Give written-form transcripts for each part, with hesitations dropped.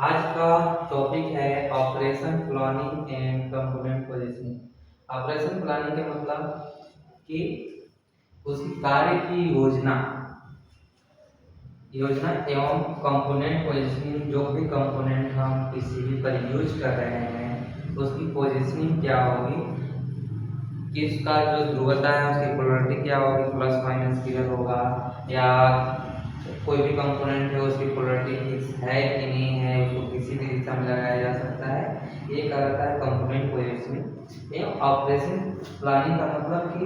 आज का टॉपिक है operation planning and component positioning. Operation planning का मतलब कि उसकी कार्य की योजना योजना एवं कंपोनेंट पोजीशनिंग, जो भी कंपोनेंट हम किसी भी पर यूज कर रहे हैं उसकी पोजीशनिंग क्या होगी, किसका जो ध्रुवता है उसकी पोलरिटी क्या होगी, प्लस माइनस किधर होगा, या कोई भी कंपोनेंट है उसकी पोलरिटी फिक्स है कि नहीं है, उसको किसी भी दिशा में लगाया जा सकता है। ये कहलाता है कंपोनेंट पोजीशनिंग। एवं ऑपरेशन प्लानिंग का मतलब कि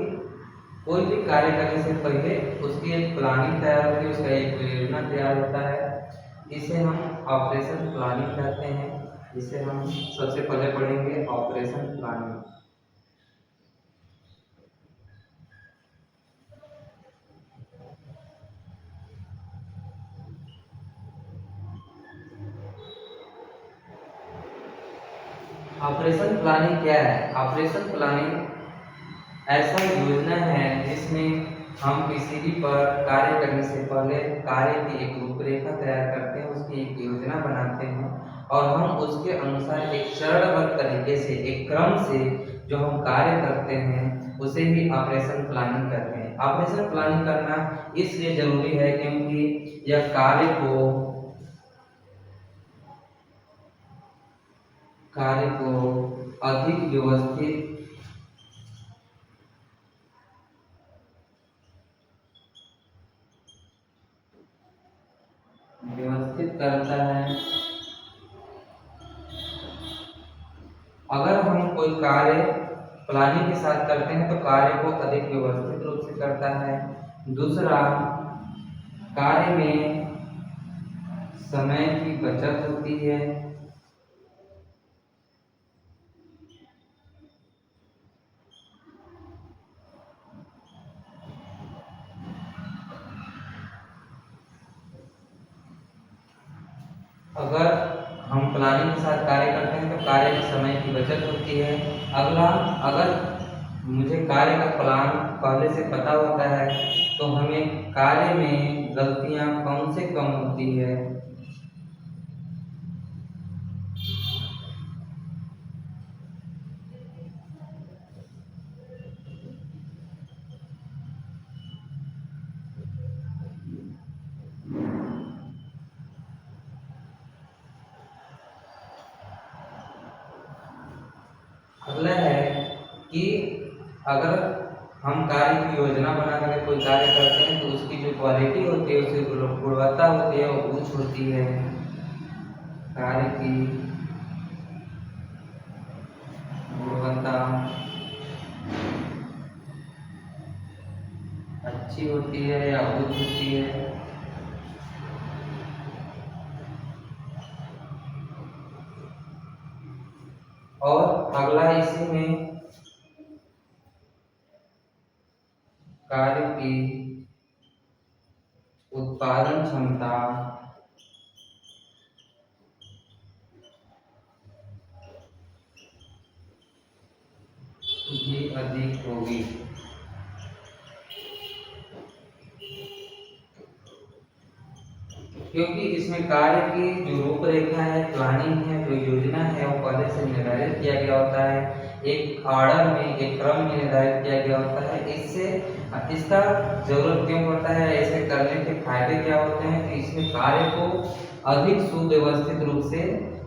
कोई भी कार्य करने से पहले उसकी एक प्लानिंग तैयार होती है, उसका एक योजना तैयार होता है। इसे हम ऑपरेशन प्लानिंग कहते हैं। इसे हम सबसे पहले पढ़ेंगे ऑपरेशन प्लानिंग। ऑपरेशन प्लानिंग क्या है? ऑपरेशन प्लानिंग ऐसा योजना है जिसमें हम किसी भी पर कार्य करने से पहले कार्य की एक रूपरेखा तैयार करते हैं, उसकी एक योजना बनाते हैं और हम उसके अनुसार एक चरणबद्ध तरीके से, एक क्रम से जो हम कार्य करते हैं उसे ही ऑपरेशन प्लानिंग करते हैं। ऑपरेशन प्लानिंग करना इसलिए जरूरी है क्योंकि यह कार्य को अधिक व्यवस्थित करता है। अगर हम कोई कार्य प्लानिंग के साथ करते हैं तो कार्य को अधिक व्यवस्थित रूप से करता है। दूसरा, कार्य में समय की बचत होती है। अगर हम प्लानिंग के साथ कार्य करते हैं तो कार्य में समय की बचत होती है। अगला, अगर मुझे कार्य का प्लान पहले से पता होता है तो हमें कार्य में गलतियां कम से कम होती है। अगला है कि अगर हम कार्य की योजना बना करके कोई कार्य करते हैं तो उसकी जो क्वालिटी होती है, उसकी गुणवत्ता होती है, वो उच्च होती है। कार्य की गुणवत्ता अच्छी होती है या उच्च होती है। और अगला इसी में कार्य की उत्पादन क्षमता भी अधिक होगी। क्योंकि इसमें कार्य की जो रूपरेखा है, प्लानिंग है, जो योजना है वो पहले से निर्धारित किया गया होता है, एक ऑर्डर में, एक क्रम में निर्धारित किया गया होता है। इससे इसका जरूरत क्यों पड़ता है, ऐसे करने के फायदे क्या होते हैं कि इसमें कार्य को अधिक सुव्यवस्थित रूप से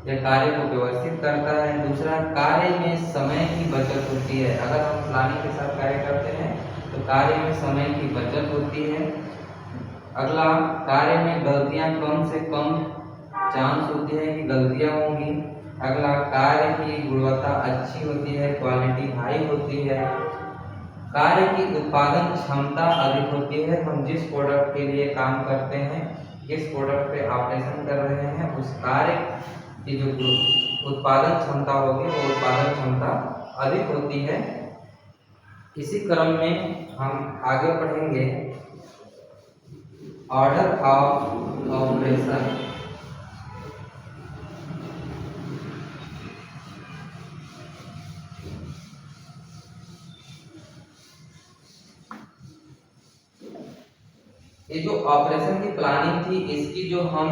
यह कार्य को व्यवस्थित करता है। दूसरा, कार्य में समय की बचत होती है। अगर हम प्लानिंग के साथ कार्य करते हैं तो कार्य में समय की बचत होती है। अगला, कार्य में गलतियां कम से कम चांस होती है कि गलतियां होंगी। अगला, कार्य की गुणवत्ता अच्छी होती है, क्वालिटी हाई होती है। कार्य की उत्पादन क्षमता अधिक होती है। हम जिस प्रोडक्ट के लिए काम करते हैं, जिस प्रोडक्ट पे ऑपरेशन कर रहे हैं, उस कार्य की जो उत्पादन क्षमता होगी वो उत्पादन क्षमता अधिक होती है। इसी क्रम में हम आगे पढ़ेंगे ऑर्डर ऑफ ऑपरेशन। ये जो ऑपरेशन की प्लानिंग थी, इसकी जो हम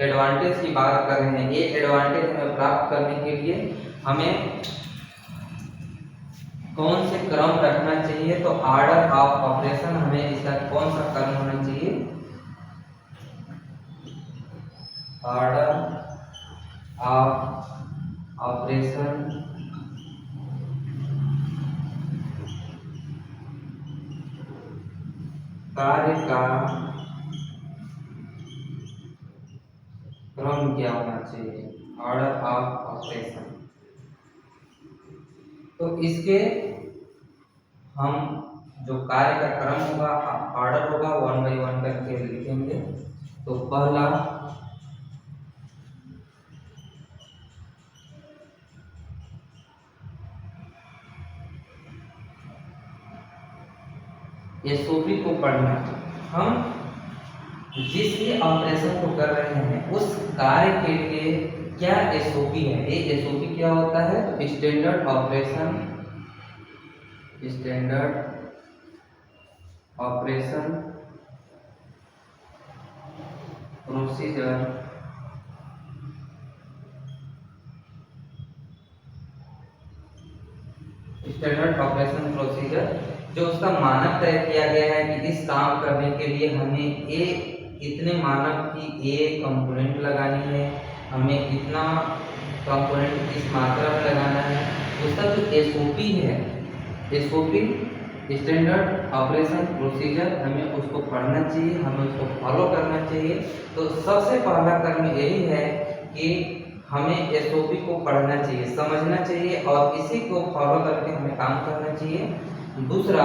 एडवांटेज की बात कर रहे हैं, ये एडवांटेज हमें प्राप्त करने के लिए हमें कौन से क्रम रखना चाहिए, तो ऑर्डर ऑफ ऑपरेशन हमें इसका कौन सा क्रम होना चाहिए, ऑर्डर ऑफ ऑपरेशन कार्य का क्रम क्या होना चाहिए, ऑर्डर ऑफ ऑपरेशन। तो इसके हम जो कार्य का क्रम होगा, ऑर्डर होगा, 1 by 1 करके लिखेंगे। तो पहला एसओपी को पढ़ना, हम जिस भी ऑपरेशन को कर रहे हैं उस कार्य के लिए क्या एसओपी है। ये एसओपी क्या होता है, तो स्टैंडर्ड ऑपरेशन प्रोसीजर जो उसका मानक तय किया गया है कि इस काम करने के लिए हमें इतने मानक की ए कंपोनेंट लगानी है, हमें इतना कंपोनेंट इस मात्रा में लगाना है, उसका जो एसओपी है, एसओपी स्टैंडर्ड ऑपरेशन प्रोसीजर, हमें उसको पढ़ना चाहिए, हमें उसको फॉलो करना चाहिए। तो सबसे पहला कर्म यही है कि हमें एसओपी को पढ़ना चाहिए, समझना चाहिए और इसी को फॉलो करके हमें काम करना चाहिए। दूसरा,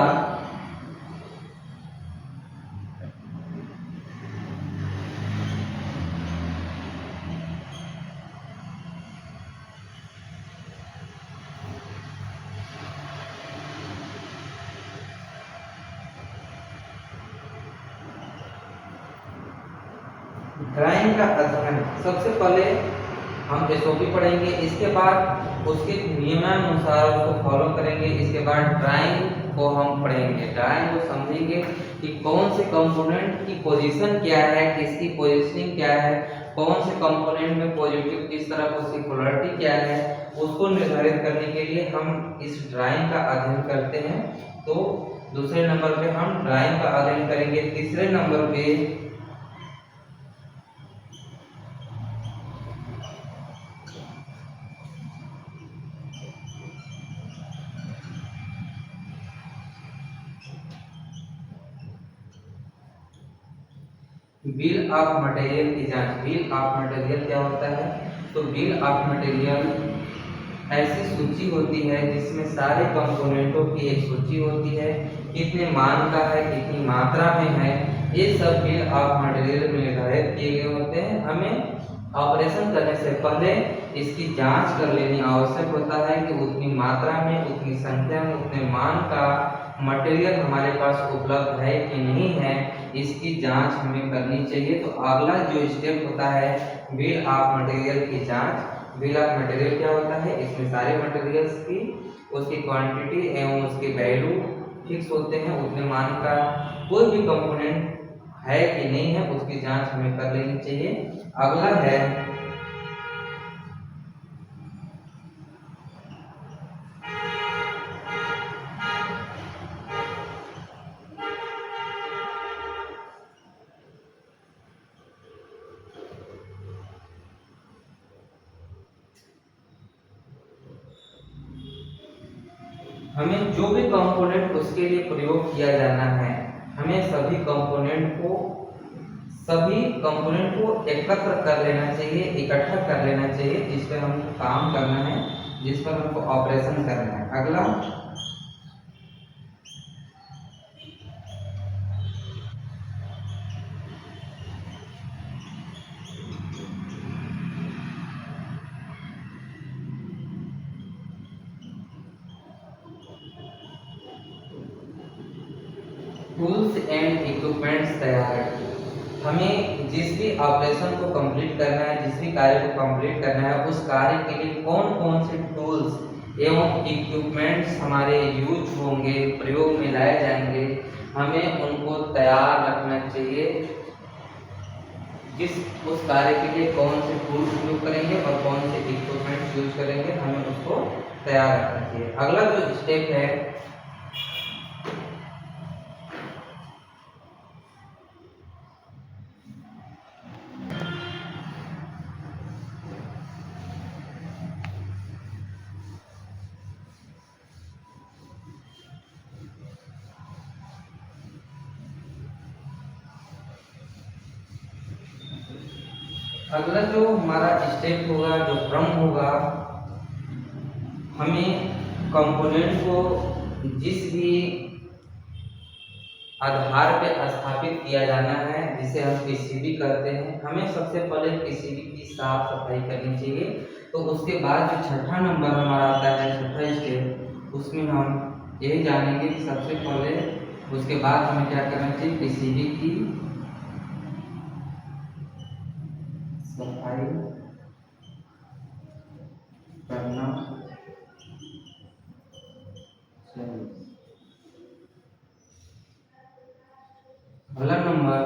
ड्राइंग का अध्ययन। सबसे पहले हम एसओपी पढ़ेंगे, इसके बाद उसके नियमानुसार उसको फॉलो करेंगे, इसके बाद ड्राइंग को हम पढ़ेंगे, ड्राइंग को समझेंगे कि कौन से कंपोनेंट की पोजीशन क्या है, किसकी पोजीशनिंग क्या है, कौन से कंपोनेंट में पॉजिटिव किस तरह का, उसकी पोलैरिटी क्या है, उसको निर्धारित करने के लिए हम इस ड्राइंग का अध्ययन करते हैं। तो दूसरे नंबर पे हम ड्राइंग का अध्ययन करेंगे। तीसरे नंबर पे बिल ऑफ मटेरियल की जांच। बिल ऑफ मटेरियल क्या होता है, तो बिल ऑफ मटेरियल ऐसी सूची होती है जिसमें सारे कंपोनेंटों की एक सूची होती है, कितने मान का है, कितनी मात्रा में है, ये सब बिल ऑफ मटेरियल में निर्धारित किए गए होते हैं। हमें ऑपरेशन करने से पहले इसकी जांच कर लेनी आवश्यक होता है कि उतनी मात्रा में, उतनी संख्या में, उतने मान का मटेरियल हमारे पास उपलब्ध है कि नहीं है, इसकी जांच हमें करनी चाहिए। तो अगला जो स्टेप होता है बिल ऑफ मटेरियल की जांच। बिल ऑफ मटेरियल क्या होता है, इसमें सारे मटेरियल्स की उसकी क्वांटिटी एवं उसके वैल्यू फिक्स होते हैं, उतने मान का कोई भी कंपोनेंट है कि नहीं है उसकी जांच हमें कर लेनी चाहिए। अगला है हमें जो भी कंपोनेंट उसके लिए प्रयोग किया जाना है, हमें सभी कंपोनेंट को एकत्र कर लेना चाहिए, इकट्ठा कर लेना चाहिए, जिस पर हमको काम करना है, जिस पर हमको ऑपरेशन करना है। अगला टूल्स एंड इक्विपमेंट्स तैयार। हमें जिस भी ऑपरेशन को कंप्लीट करना है, जिस भी कार्य को कंप्लीट करना है, उस कार्य के लिए कौन कौन से टूल्स एवं इक्विपमेंट्स हमारे यूज होंगे, प्रयोग में लाए जाएंगे, हमें उनको तैयार रखना चाहिए। जिस उस कार्य के लिए कौन से टूल्स उपयोग करेंगे और कौन से इक्विपमेंट्स यूज करेंगे, हमें उसको तैयार रखना चाहिए। अगला जो स्टेप है, अगला जो हमारा स्टेप होगा, जो क्रम होगा, हमें कंपोनेंट को जिस भी आधार पे स्थापित किया जाना है, जिसे हम पीसीबी कहते हैं, हमें सबसे पहले पीसीबी की साफ सफाई करनी चाहिए। तो उसके बाद जो छठा नंबर हमारा आता है, छठा स्टेप, उसमें हम यही जानेंगे कि सबसे पहले उसके बाद हमें क्या करना चाहिए, पीसीबी की सफाई करना चाहिए। अगला नंबर,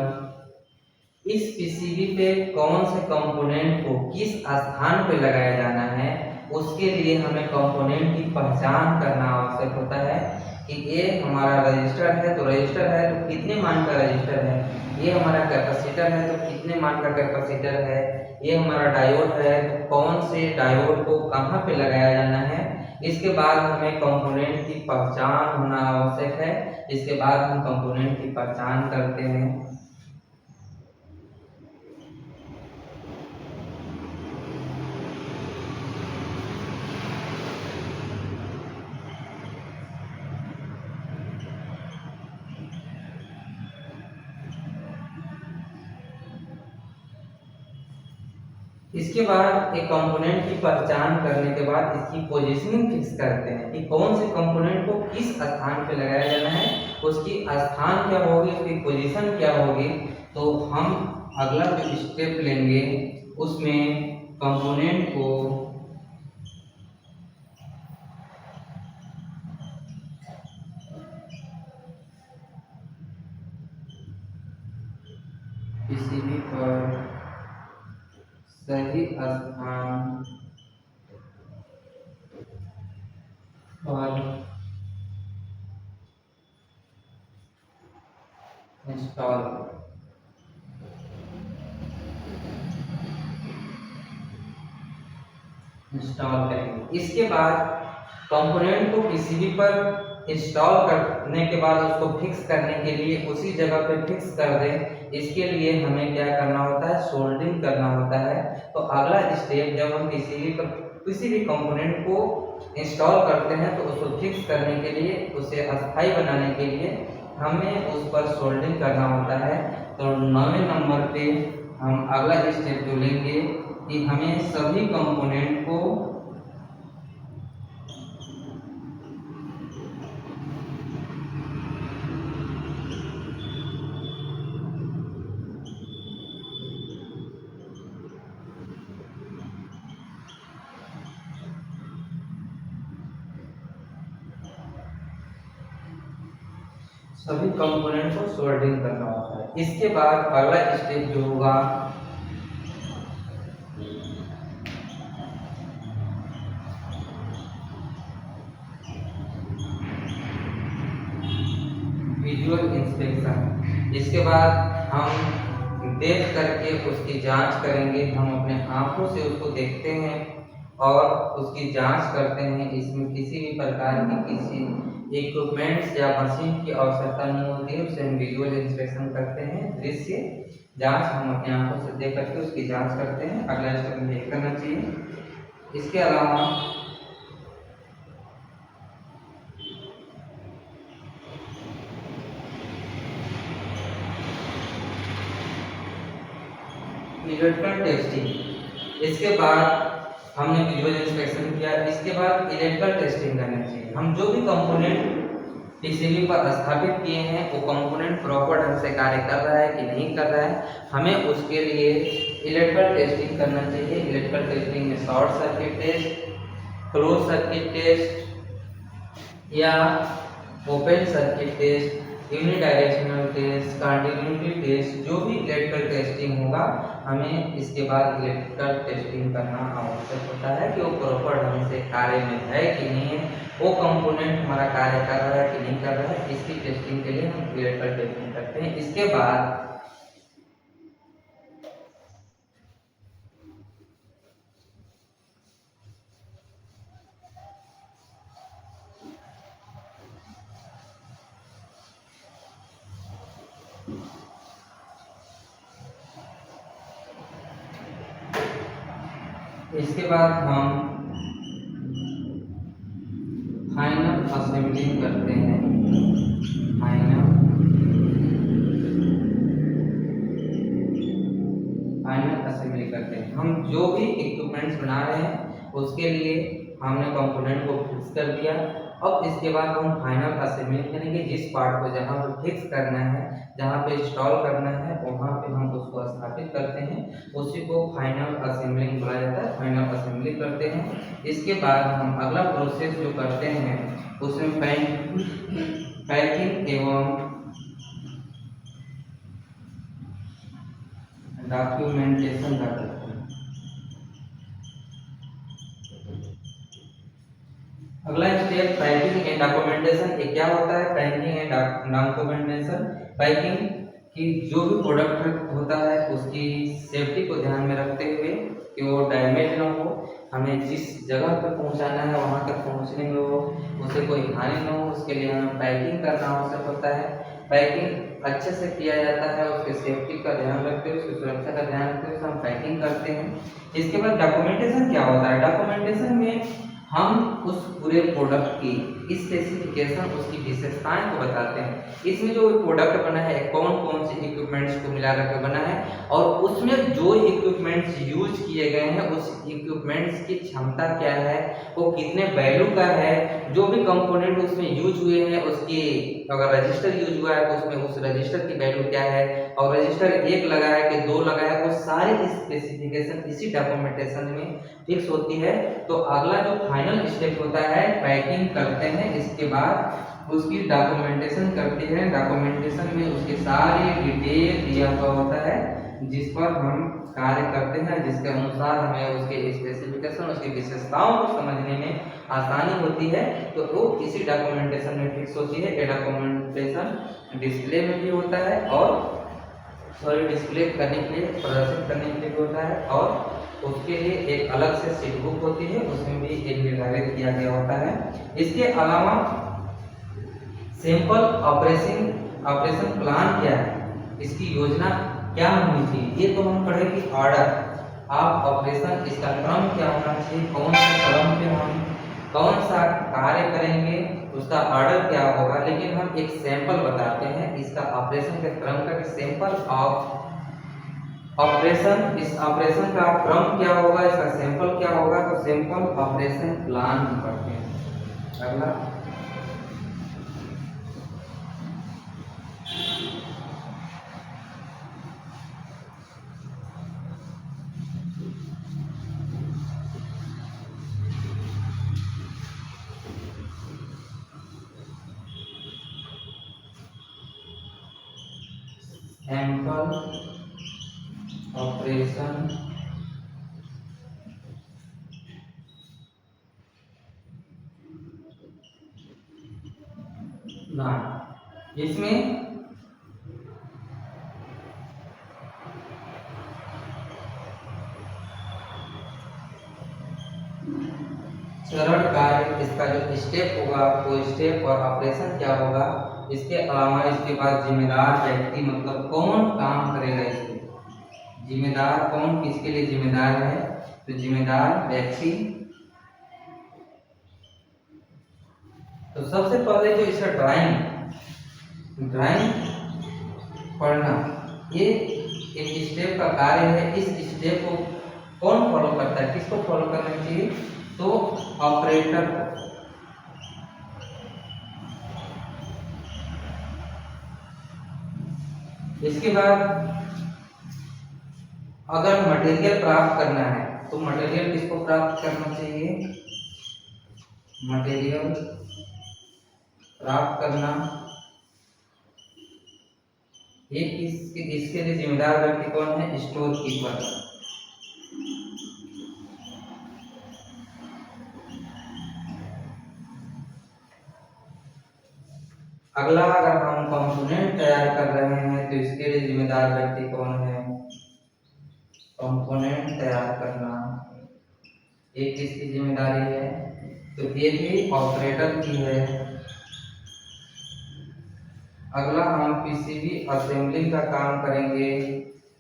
इस पीसीबी पे कौन से कंपोनेंट को किस स्थान पे लगाया जाना है, उसके लिए हमें कंपोनेंट की पहचान करना आवश्यक होता है कि ये हमारा रजिस्टर है, तो रजिस्टर है तो कितने मान का रजिस्टर है, ये हमारा कैपेसिटर है तो कितने मान का कैपेसिटर है, ये हमारा डायोड है तो कौन से डायोड को कहाँ पे लगाया जाना है। इसके बाद हमें कंपोनेंट की पहचान होना आवश्यक है। इसके बाद हम कंपोनेंट की पहचान करते हैं। इसके बाद एक कंपोनेंट की पहचान करने के बाद इसकी पोजीशनिंग फिक्स करते हैं कि कौन से कंपोनेंट को किस स्थान पे लगाया जाना है, उसकी स्थान क्या होगी, उसकी पोजीशन क्या होगी। तो हम अगला जो स्टेप लेंगे उसमें कंपोनेंट को पीसीबी पर सही स्थान पर इंस्टॉल करेंगे। इसके बाद कंपोनेंट को पीसीबी पर इंस्टॉल करने के बाद उसको फिक्स करने के लिए उसी जगह पे फिक्स कर दें। इसके लिए हमें क्या करना होता है, सोल्डरिंग करना होता है। तो अगला स्टेप, जब हम पीसीबी पर किसी भी कंपोनेंट को इंस्टॉल करते हैं तो उसको फिक्स करने के लिए, उसे अस्थायी बनाने के लिए हमें उस पर सोल्डरिंग करना होता है। तो 9वें नंबर पे हम अगला स्टेप जो लेंगे कि हमें सभी कंपोनेंट को सोल्डरिंग करना होता है। इसके बाद अगला स्टेप जो होगा, विजुअल इंस्पेक्शन। इसके बाद हम देख करके उसकी जांच करेंगे। हम अपने आंखों से उसको देखते हैं और उसकी जांच करते हैं। इसमें किसी भी प्रकार की किसी इक्विपमेंट्स या मशीन की आवश्यकता नहीं होती है, उसे हम विजुअल इंस्पेक्शन करते हैं। दृश्य जांच हम अपनी आंखों से देख करके उसकी जांच करते हैं। अगला स्टेप हमें यही करना चाहिए। इसके अलावा इलेक्ट्रिकल टेस्टिंग। इसके बाद हमने विजुअल इंस्पेक्शन किया, इसके बाद इलेक्ट्रिकल टेस्टिंग करनी चाहिए। हम जो भी कंपोनेंट पीसीबी पर स्थापित किए हैं वो कंपोनेंट प्रॉपर ढंग से कार्य कर रहा है कि नहीं कर रहा है, हमें उसके लिए इलेक्ट्रिकल टेस्टिंग करना चाहिए। इलेक्ट्रिकल टेस्टिंग में short circuit test, close circuit test या open circuit test, unidirectional test, continuity test, जो भी इलेक्ट्रिकल टेस्टिंग होगा हमें इसके बाद इलेक्ट्रिकल टेस्टिंग करना आवश्यक होता है कि वो प्रॉपर ढंग से कार्य में है कि नहीं है, वो कंपोनेंट हमारा कार्य कर रहा है कि नहीं कर रहा है। इसकी टेस्टिंग के लिए हम इलेक्ट्रिकल टेस्टिंग करते हैं। इसके बाद हम फाइनल असेंबलिंग करते हैं। फाइनल असेंबली करते हैं। हम जो भी इक्विपमेंट्स बना रहे हैं उसके लिए हमने कंपोनेंट को फिक्स कर दिया। अब इसके बाद हम फाइनल असेंबली करेंगे। जिस पार्ट को जहाँ पे फिक्स करना है, जहाँ पे इंस्टॉल करना है, वहाँ पे हम उसको स्थापित करते हैं, उसी को फाइनल असेंबलिंग बोला जाता है। फाइनल असेंबली करते हैं। इसके बाद हम अगला प्रोसेस जो करते हैं उसमें पैकिंग एवं डॉक्यूमेंटेशन करते हैं। अगला स्टेप पैकिंग एंड डॉक्यूमेंटेशन। ये क्या होता है? Packing and documentation. पैकिंग की जो भी प्रोडक्ट होता है उसकी सेफ्टी को ध्यान में रखते हुए कि वो डैमेज ना हो, हमें जिस जगह पर पहुंचाना है वहां तक पहुंचने में हो उसे कोई हानि न हो, उसके लिए हमें पैकिंग करना आवश्यक होता है। पैकिंग अच्छे से किया जाता है, उसके सेफ्टी का ध्यान रखते हुए, उसकी सुरक्षा का ध्यान रखते हुए हम पैकिंग करते हैं। इसके बाद डॉक्यूमेंटेशन क्या होता है? डॉक्यूमेंटेशन में हम उस पूरे प्रोडक्ट की स्पेसिफिकेशन, उसकी विशेषताएं को बताते हैं। इसमें जो प्रोडक्ट बना है कौन कौन से इक्विपमेंट्स को मिला करके बना है और उसमें जो इक्विपमेंट्स यूज किए गए हैं उस इक्विपमेंट्स की क्षमता क्या है, वो कितने वैल्यू का है, जो भी कंपोनेंट उसमें यूज हुए हैं उसकी अगर रजिस्टर यूज हुआ है तो उसमें उस रजिस्टर की वैल्यू क्या है, और रजिस्टर 1 लगा है कि 2 लगा है, वो सारी स्पेसिफिकेशन इसी डॉक्यूमेंटेशन में फिक्स होती है। तो अगला जो फाइनल स्टेप होता है पैकिंग करते हैं। इसके बाद उसकी डॉक्यूमेंटेशन करते हैं। डॉक्यूमेंटेशन में उसकी सारी डिटेल दिया हुआ होता है जिस पर हम कार्य करते हैं, जिसके अनुसार हमें उसके स्पेसिफिकेशन, उसकी विशेषताओं को समझने में आसानी होती है। तो वो इसी डॉक्यूमेंटेशन में फिक्स होती है। ये डॉक्यूमेंटेशन डिस्प्ले में भी होता है और डिस्प्ले करने के लिए, प्रदर्शित करने के लिए भी होता है, और उसके लिए एक अलग से सीट बुक होती है, उसमें भी एक निर्धारित किया गया होता है। इसके अलावा सिंपल ऑपरेशन प्लान क्या है, इसकी योजना क्या होनी चाहिए, ये तो हम पढ़े कि ऑर्डर आप ऑपरेशन, इसका क्रम क्या होना चाहिए, कौन से क्रम पे हम कौन सा कार्य करेंगे, उसका ऑर्डर क्या होगा। लेकिन हम एक सैंपल बताते हैं इसका ऑपरेशन के क्रम का, सैंपल ऑफ ऑपरेशन, इस ऑपरेशन का क्रम क्या होगा, इसका सैंपल क्या होगा। तो सैंपल ऑपरेशन प्लान पढ़ते हैं। अगला सैंपल ऑपरेशन प्लान। इसमें चरण कार्य, इसका जो स्टेप होगा वो स्टेप और ऑपरेशन क्या होगा। इसके अलावा इसके बाद जिम्मेदार व्यक्ति, मतलब कौन काम करेगा इसको, जिम्मेदार कौन, किसके लिए जिम्मेदार है, तो जिम्मेदार व्यक्ति। तो सबसे पहले जो इसका ड्राइंग पढ़ना, ये एक स्टेप का कार्य है। इस स्टेप को कौन फॉलो करता है, किसको फॉलो करना चाहिए, तो ऑपरेटर को। इसके बाद अगर मटेरियल प्राप्त करना है तो मटेरियल किसको प्राप्त करना चाहिए, मटेरियल प्राप्त करना इसके लिए जिम्मेदार व्यक्ति कौन है? Store keeper. अगला, अगर हम कंपोनेंट तैयार कर रहे हैं तो इसके लिए जिम्मेदार व्यक्ति कौन है? कंपोनेंट तैयार करना ये किसकी जिम्मेदारी है? तो ये भी ऑपरेटर की है। अगला, हम पीसीबी असेंबलिंग का काम करेंगे।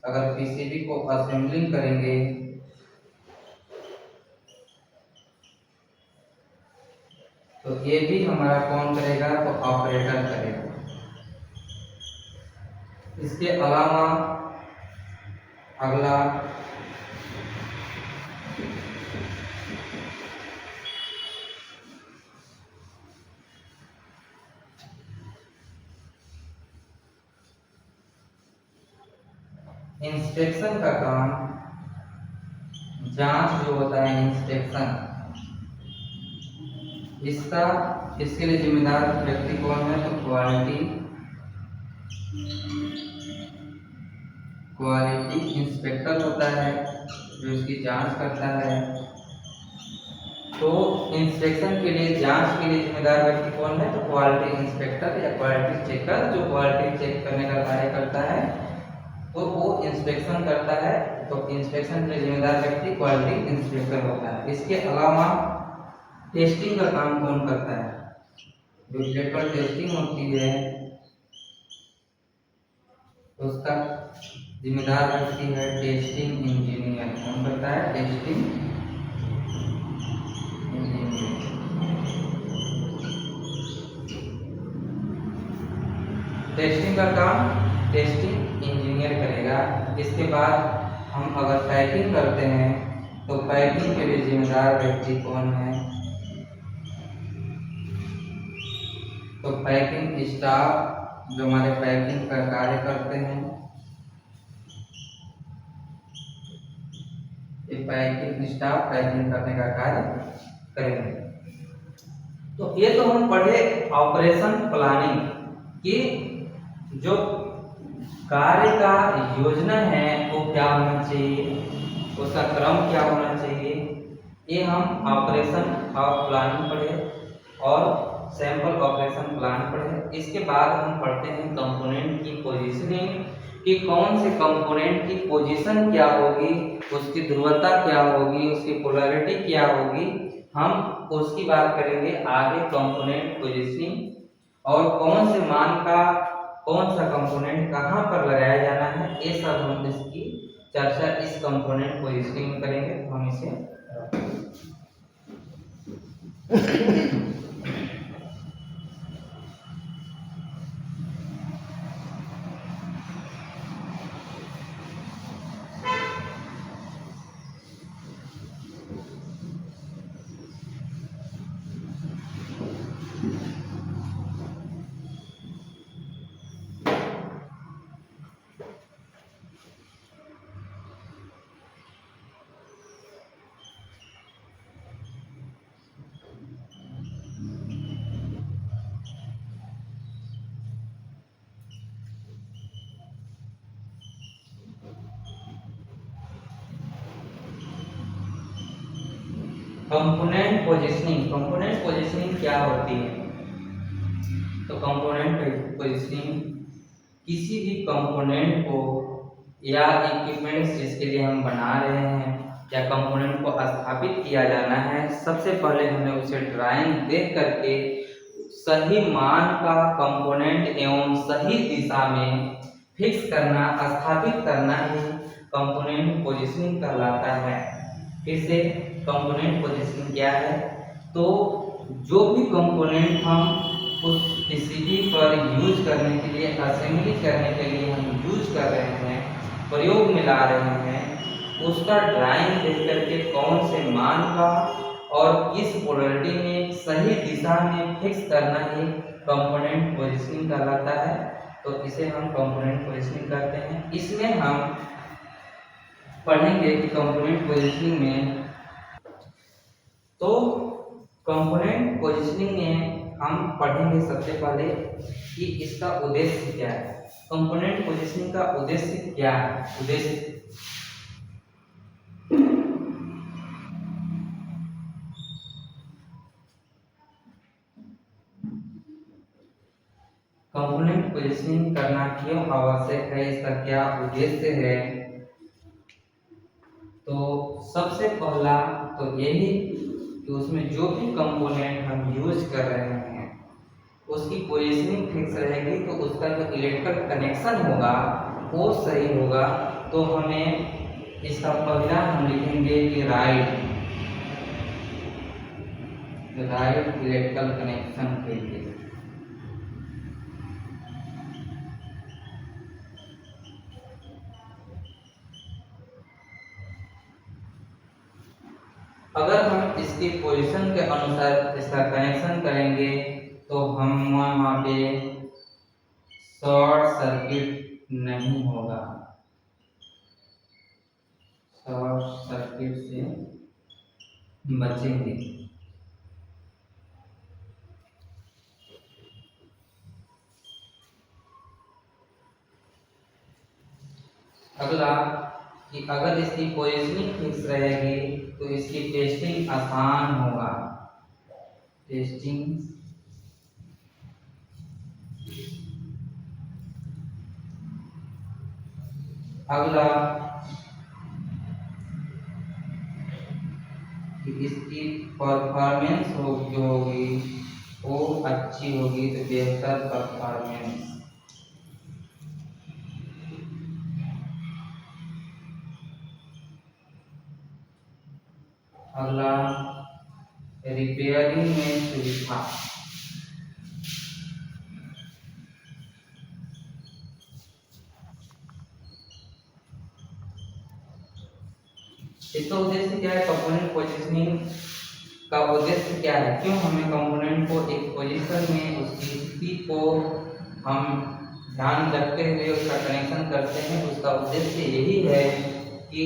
अगर पीसीबी को असेंबलिंग करेंगे तो ये भी हमारा कौन करेगा? तो ऑपरेटर करेगा। इसके अलावा अगला, इंस्पेक्शन का काम, जांच जो होता है इंस्पेक्शन, इसके लिए जिम्मेदार व्यक्ति कौन है? तो क्वालिटी इंस्पेक्टर होता है जो इसकी जांच करता है। तो इंस्पेक्शन के लिए, जांच के लिए जिम्मेदार व्यक्ति कौन है? तो क्वालिटी इंस्पेक्टर या क्वालिटी चेकर, जो क्वालिटी चेक करने का कार्य करता है तो वो इंस्पेक्शन करता है। तो इंस्पेक्शन के लिए जिम्मेदार व्यक्ति क्वालिटी इंस्पेक्टर होता है। इसके अलावा टेस्टिंग का काम कौन करता है? जो इलेक्ट्रिकल टेस्टिंग होती है उसका जिम्मेदार व्यक्ति है टेस्टिंग इंजीनियर। कौन करता है? Testing engineer. टेस्टिंग का काम टेस्टिंग इंजीनियर करेगा। इसके बाद हम अगर पैकिंग करते हैं तो पैकिंग के लिए जिम्मेदार व्यक्ति कौन है? तो पैकिंग स्टाफ, जो हमारे पैकिंग का कार्य करते हैं, ये पैकिंग स्टाफ पैकिंग करने का कार्य करेंगे। तो ये तो हम पढ़े ऑपरेशन प्लानिंग कि जो कार्य का योजना है वो क्या होना चाहिए, उसका क्रम क्या होना चाहिए, ये हम ऑपरेशन ऑफ प्लानिंग पढ़े और सैंपल ऑपरेशन प्लान पढ़े। इसके बाद हम पढ़ते हैं कंपोनेंट की पोजीशनिंग कि कौन से कंपोनेंट की पोजीशन क्या होगी, उसकी ध्रुवता क्या होगी, उसकी पोलैरिटी क्या होगी, हम उसकी बात करेंगे आगे। कंपोनेंट पोजीशनिंग और कौन से मान का कौन सा कंपोनेंट कहाँ पर लगाया जाना है, ये सब हम इसकी चर्चा इस कंपोनेंट पोजीशनिंग में करेंगे। तो हम इसे कंपोनेंट पोजीशनिंग क्या होती है? तो कंपोनेंट पोजीशनिंग किसी भी कंपोनेंट को या इक्विपमेंट्स जिसके लिए हम बना रहे हैं या कंपोनेंट को स्थापित किया जाना है, सबसे पहले हमें उसे ड्राइंग देख करके सही मान का कंपोनेंट एवं सही दिशा में फिक्स करना, स्थापित करना ही कंपोनेंट पोजीशनिंग कहलाता है। फिर से कंपोनेंट पोजीशनिंग क्या है? तो जो भी कंपोनेंट हम उस पीसीबी पर यूज करने के लिए, असेंबली करने के लिए हम यूज कर रहे हैं, प्रयोग में ला रहे हैं, उसका ड्राइंग देख करके कौन से मान का और किस पोलैरिटी में सही दिशा में फिक्स करना ही कंपोनेंट पोजीशनिंग कहलाता है। तो इसे हम कंपोनेंट पोजीशनिंग करते हैं। इसमें हम पढ़ेंगे कि कंपोनेंट पोजीशनिंग में, तो कंपोनेंट पोजीशनिंग में हम पढ़ेंगे सबसे पहले कि इसका उद्देश्य क्या है। कंपोनेंट पोजीशनिंग का उद्देश्य क्या है? उद्देश्य कंपोनेंट पोजीशनिंग करना क्यों आवश्यक है, इसका क्या उद्देश्य है? तो सबसे पहला तो यही कि उसमें जो भी कंपोनेंट हम यूज कर रहे हैं उसकी पोजीशनिंग फिक्स रहेगी, तो उसका जो इलेक्ट्रिकल कनेक्शन होगा वो सही होगा। तो हमें इसका पहला हम लिखेंगे कि राइट इलेक्ट्रिकल कनेक्शन के लिए। अगर हम इसकी पोजीशन के अनुसार इसका कनेक्शन करेंगे तो हम वहाँ पे शॉर्ट सर्किट नहीं होगा, शॉर्ट सर्किट से बचेंगे। अगला कि अगर इसकी पोजीशनिंग फिक्स रहेगी तो इसकी टेस्टिंग आसान होगा, टेस्टिंग अगला कि इसकी परफॉर्मेंस जो होगी वो अच्छी होगी, तो बेहतर परफॉर्मेंस। अगला रिपेयरिंग में सुविधा, इसका उद्देश्य क्या है? कंपोनेंट पोजीशनिंग का उद्देश्य क्या है? क्यों हमें कंपोनेंट को एक पोजीशन में उसकी स्थिति को हम ध्यान रखते हुए उसका कनेक्शन करते हैं? उसका उद्देश्य यही है कि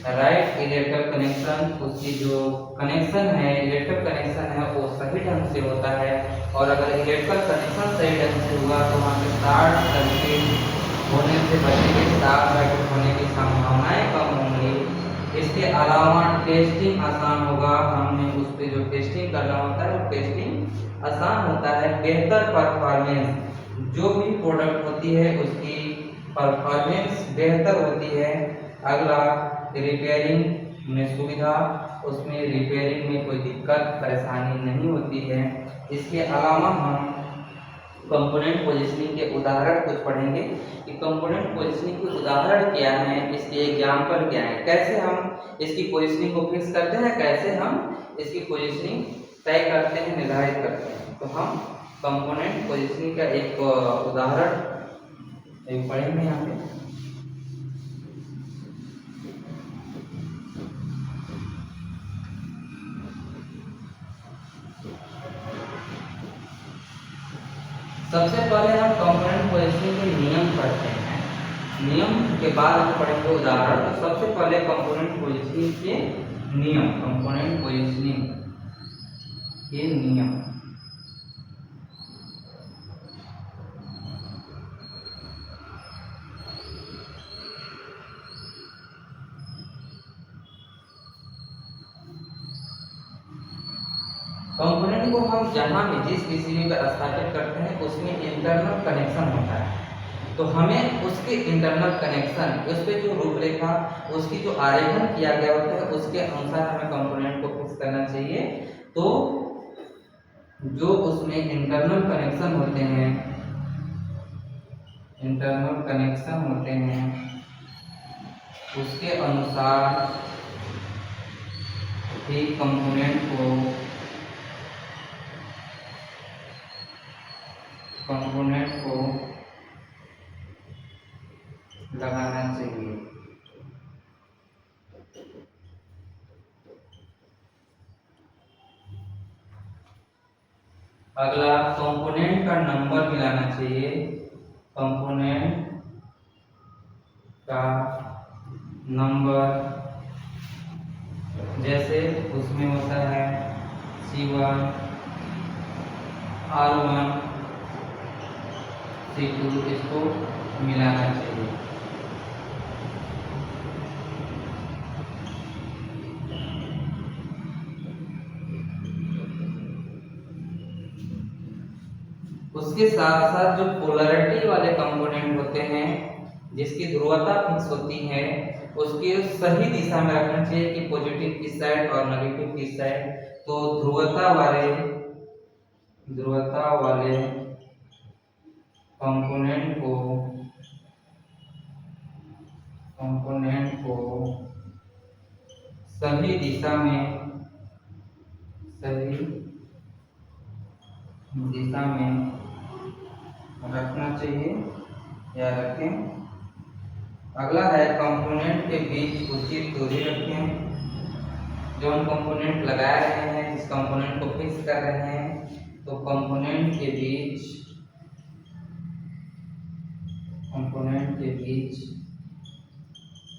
राइट इलेक्ट्रिकल कनेक्शन, उसकी जो कनेक्शन है इलेक्ट्रिकल कनेक्शन है वो सही ढंग से होता है। और अगर इलेक्ट्रिकल कनेक्शन सही ढंग से हुआ तो वहाँ पे शॉर्ट सर्किट होने से बचेंगे, शॉर्ट सर्किट होने की संभावनाएं कम होंगी। इसके अलावा टेस्टिंग आसान होगा, हमने उस पर जो टेस्टिंग करना होता है वो टेस्टिंग आसान होता है। बेहतर परफॉर्मेंस, जो भी प्रोडक्ट होती है उसकी परफॉर्मेंस बेहतर होती है। अगला रिपेयरिंग में सुविधा, उसमें रिपेयरिंग में कोई दिक्कत परेशानी नहीं होती है। इसके अलावा हम कंपोनेंट पोजीशनिंग के उदाहरण कुछ पढ़ेंगे कि कंपोनेंट पोजीशनिंग के उदाहरण क्या है, इसके एग्जाम्पल क्या है, कैसे हम इसकी पोजीशनिंग को फिक्स करते हैं, कैसे हम इसकी पोजीशनिंग तय करते हैं, निर्धारित करते हैं। तो हम कंपोनेंट पोजीशनिंग का एक उदाहरण पढ़ेंगे यहाँ पे। सबसे पहले हम कंपोनेंट पोजीशनिंग के नियम पढ़ते हैं, नियम के बाद हम पढ़ेंगे उदाहरण। तो सबसे पहले कंपोनेंट पोजीशनिंग के नियम, कंपोनेंट पोजीशनिंग के नियम। कंपोनेंट को हम जहां भी जिस पीसीबी पर स्थापित करते हैं उसमें इंटरनल कनेक्शन होता है, तो हमें उसके इंटरनल कनेक्शन, उस पर जो रूपरेखा, उसकी जो आरेखन किया गया होता है उसके अनुसार हमें कंपोनेंट को फिक्स करना चाहिए। तो जो उसमें इंटरनल कनेक्शन होते हैं, इंटरनल कनेक्शन होते हैं उसके अनुसार ही कंपोनेंट को लगाना चाहिए। अगला कंपोनेंट का नंबर मिलाना चाहिए, कंपोनेंट का नंबर, जैसे उसमें होता है C1, R1, C2, इसको मिलाना चाहिए। उसके साथ साथ जो पोलैरिटी वाले कंपोनेंट होते हैं जिसकी ध्रुवता फिक्स होती है उसकी सही दिशा में रखना चाहिए कि पॉजिटिव किस साइड और नेगेटिव किस साइड। तो ध्रुवता वाले कंपोनेंट को सही दिशा में रखना चाहिए या रखें। अगला है कंपोनेंट के बीच उचित दूरी रखें। जो हम कंपोनेंट लगा रहे हैं जिस कंपोनेंट को फिक्स कर रहे हैं तो कंपोनेंट के बीच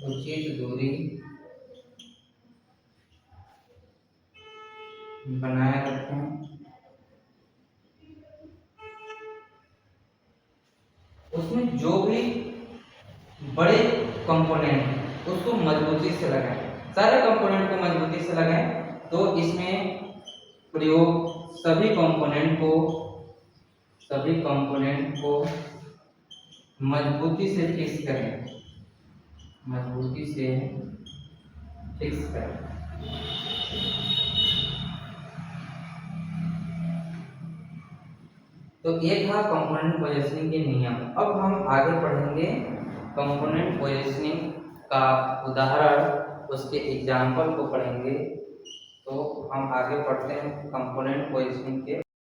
उचित दूरी बनाए रखें। उसमें जो भी बड़े कंपोनेंट उसको मजबूती से लगाएं, सारे कंपोनेंट को मजबूती से लगाएं। तो इसमें प्रयोग सभी कंपोनेंट को मजबूती से फिक्स करें। तो ये था कंपोनेंट पोजीशनिंग के नियम। अब हम आगे पढ़ेंगे कंपोनेंट पोजीशनिंग का उदाहरण, उसके एग्जाम्पल को पढ़ेंगे। तो हम आगे पढ़ते हैं कंपोनेंट पोजीशनिंग के